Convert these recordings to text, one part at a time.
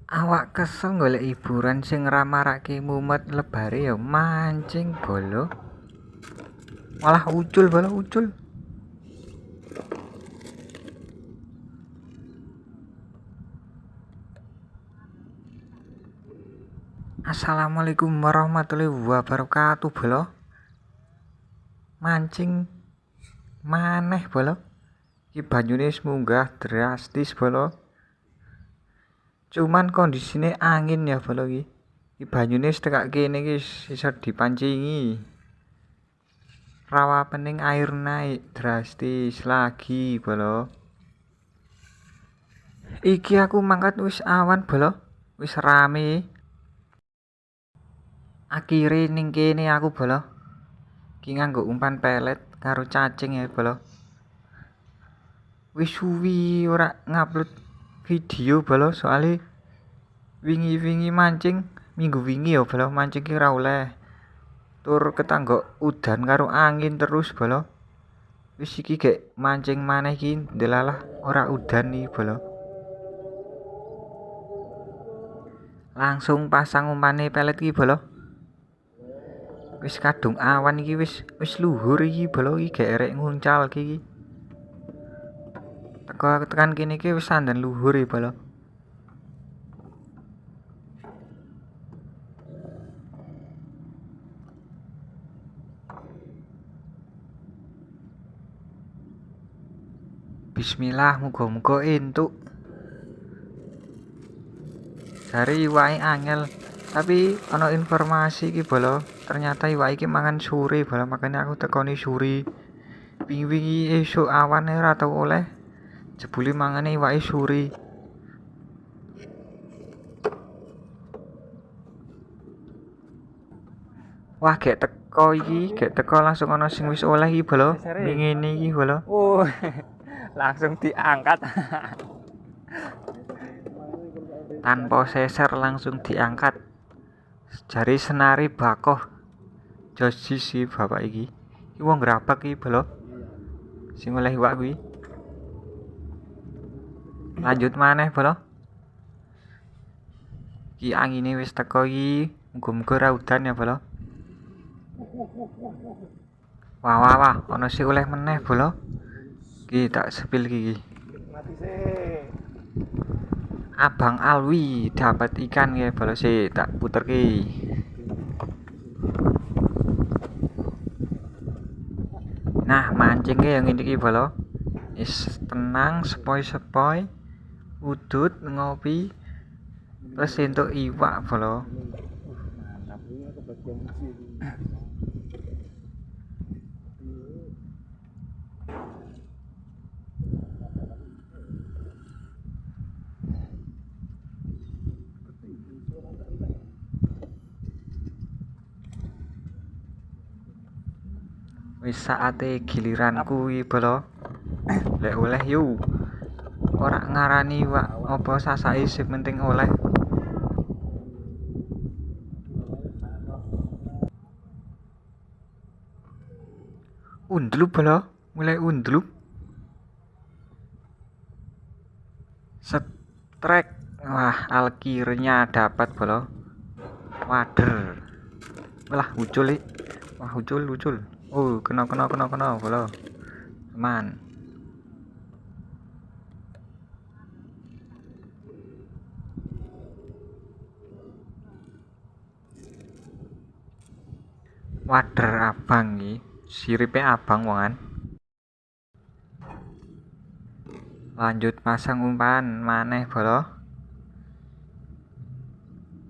Awak kesel golek hiburan sing ngramaraké mumet lebare ya mancing bolo. Malah ucul bolo ucul. Assalamualaikum warahmatullahi wabarakatuh bolo. Mancing maneh bolo. Iki banyune wis munggah drastis bolo. Cuman kondisine angin ya bolo iki. Iki banyune wis tekak kene iki iso dipancingi. Rawa pening air naik drastis lagi bolo. Iki aku mangkat wis awan bolo. Wis rame. Akhire ning kene aku bolo. Ki nganggo umpan pelet karo cacing ya bolo. Wis suwi ora ngupload video bolo soalnya wingi-wingi mancing minggu wingi ya bolo mancing ki ora oleh. Tur ketanggo udan karo angin terus bolo. Wis iki gek mancing maneh ki ndelalah ora udan iki bolo. Langsung pasang umpane pelet ki bolo. Wis kadung awan iki wis luhur iki bolo iki gek erek nguncal iki. Teko tekan kene iki wis sandan luhur iki bolo. Bismillah muga-muga entuk. Jare iwake angel, tapi ana informasi iki bolo, ternyata iwake iki mangan suri bolo, makanya aku tekoni suri. Wingi-wingi esuk awane ora tau oleh. Jebule mangane iwake suri. Wah, gek teko langsung ana sing wis oleh iki bolo. Ngene iki bolo. Oh, langsung diangkat. Tanpa seser langsung diangkat. Jari senari bakoh. Josi si bapak iki. Iki wong grabak iki bolo. Sing oleh iwak kuwi. Lanjut maneh bolo. Iki angine wis teko iki. Muga-muga ora udan ya bolo. Wah, ana sing oleh meneh bolo. Iki tak sepil iki. Mati sih. Abang Alwi dapat ikan ya bolo sih tak puterke. Nah, mancingnya yang ini bolo. Is tenang, sepoi-sepoi, udut ngopi, terus entuk iwak bolo. Mantap ini kebagian sih. Wis saate giliranku iki bolo. Lek oleh yu. Ora ngarani iwak apa sasake sing penting oleh. Undlup bolo, mulai undlup. Setrek. Wah, alkirnya dapat bolo. Wader. Walah ucul iki. Wah, ucul. Oh, kena bolo. Aman. Wader abang iki. Siripe abang wongan. Lanjut pasang umpan maneh bolo.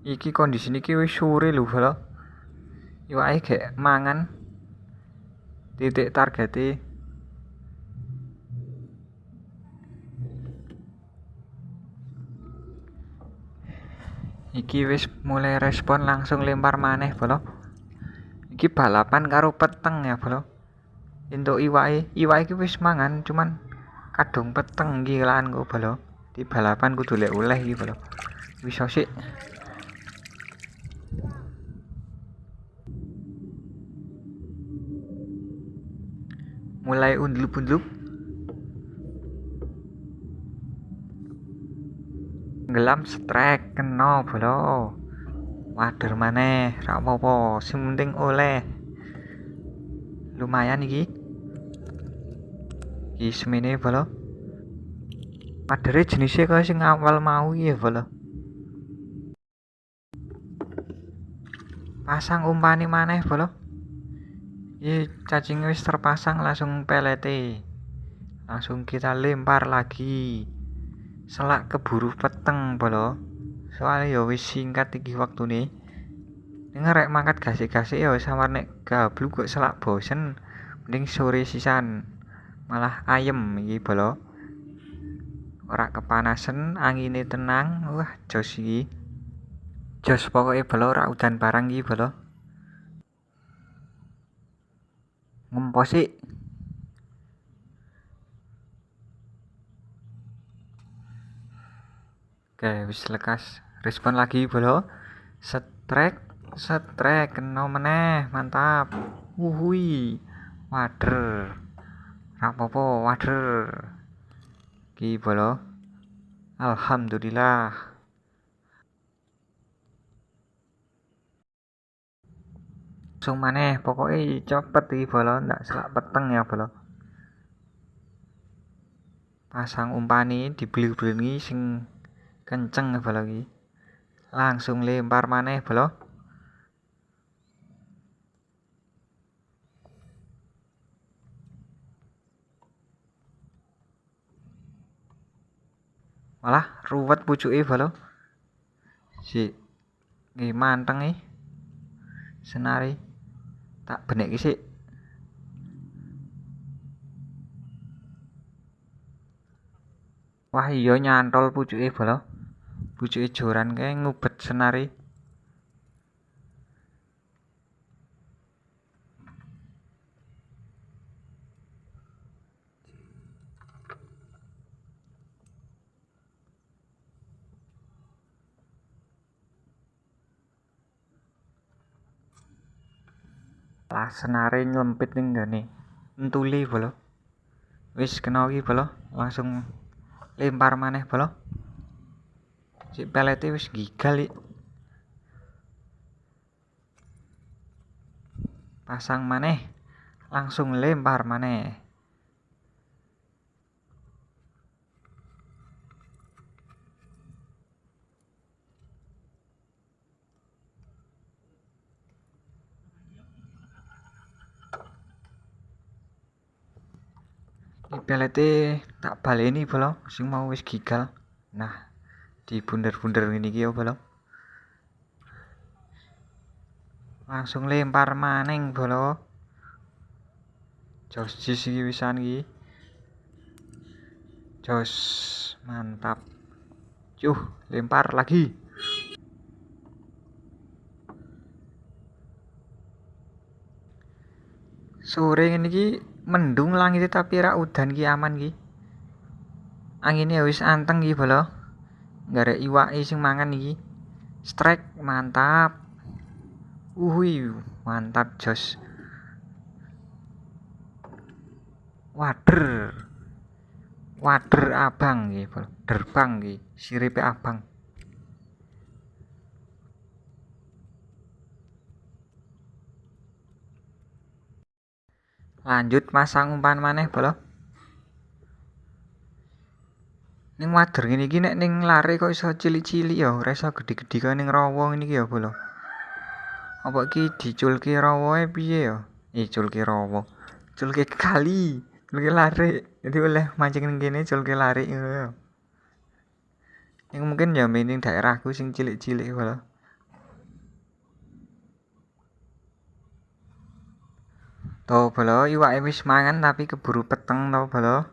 Iki kondisine iki wis sore lho bolo. Iwake gek mangan. Titik targete. Iki wis mulai respon langsung lempar maneh bolo. Iki balapan karo peteng ya bolo. Entuk iwake iki wis mangan cuman kadung peteng iki lan kok bolo. Di balapan kudu lek oleh iki bolo. Wis sik. Mulai undlup. Gelam strike kena bolo. Wader maneh, ra apa-apa, sing penting oleh. Lumayan iki. Iki semene bolo. Padere jenisnya kaya sing awal mau ya bolo. Pasang umpan maneh bolo. Iki cacing wis terpasang langsung pelete. Langsung kita lempar lagi. Selak keburu peteng bolo. Soalnya ya wis singkat iki waktune. Ngerek mangkat gasik-gasik ya samar nek gabluk kok selak bosen. Mending sore sisan. Malah ayem iki bolo. Ora kepanasan, angine tenang. Wah, jos iki. Jos pokoke bolo ora udan barang iki bolo. Ngemposi. Oke, wis lekas. Respon lagi bolo. Strike kena meneh, mantap. Wuhui. Wader. Rapopo wader. Ki bolo. Alhamdulillah. Langsung maneh, pokoknya cepet iki bolo, ndak selak peteng ya bolo. Pasang umpani dibeli-beli sing kenceng ya bolo iki. Langsung lempar maneh bolo. Malah ruwet pucuke bolo. Si nggih manteng iki. Senari tak benek sik. Wah iya nyantol pucuke bolo. Pucuke joran kae ngubet senari. Lah senare nyelempit ning gane entule bolo. Wis kena iki bolo, langsung lempar maneh bolo. Si pelete wis gigal iki. Pasang maneh, langsung lempar maneh. Iki pelete tak baleni bolo, sing mau wis gigal. Nah, dibunder-bunder ngene iki ya bolo. Langsung lempar maning bolo. Jos jis iki wisan iki. Jos mantap. Lempar lagi. Sore ngene iki mendung langit tapi ra udan ki aman ki. Angine wis anteng iki bolo. Garek iwake sing mangan iki. Strike mantap. Uhui, mantap jos. Wader. Wader abang iki bolo. Derbang iki, siripe abang. Lanjut masang umpan maneh bolo. Ning wader ngene iki nek ning lare kok iso cilik-cilik ya, ora iso gedhe-gedhe kaya ning rawa ngene iki ya bolo. Apa iki diculke rawae piye ya? Culke rawa. Culke kali, culke lare. Jadi oleh mancing ning kene culke lare ngono ya. Yang mungkin ya ning daerahku sing cilik-cilik bolo. Tuh bolo, iwake wis mangan tapi keburu peteng to bolo.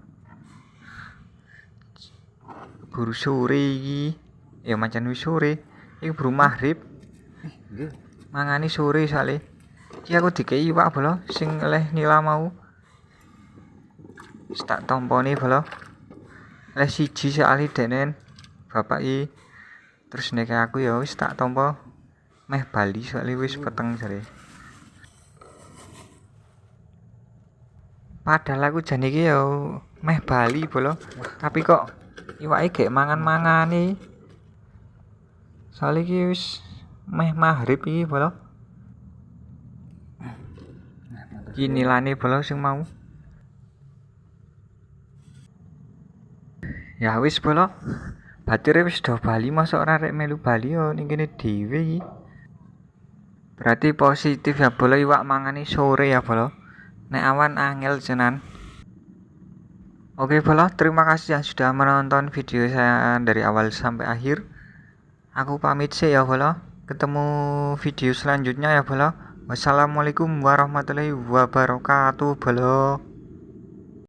Keburu sore iki. Ya mancen wis sore. Iki keburu maghrib. Mangani sore soalé. Iki aku dikei iwak bolo sing oleh nila mau. Wis tak tamponi bolo. Oleh siji soalé denen bapak iki. Terus nek aku ya wis tak tampa meh bali soalé wis peteng jare. Padahal aku jan iki ya meh bali bolo. Tapi kok iwake gek mangan-mangani. Soale iki wis meh maghrib iki bolo. Iki nilane bolo sing mau. Ya wis bolo. Batire wis do bali mosok ora rek melu bali yo ning kene dhewe iki. Berarti positif ya bolo iwak mangane sore ya bolo. Nek awan angel tenan. Oke bolo, terima kasih yang sudah menonton video saya dari awal sampai akhir. Aku pamit sih ya bolo. Ketemu video selanjutnya ya bolo. Wassalamualaikum warahmatullahi wabarakatuh bolo.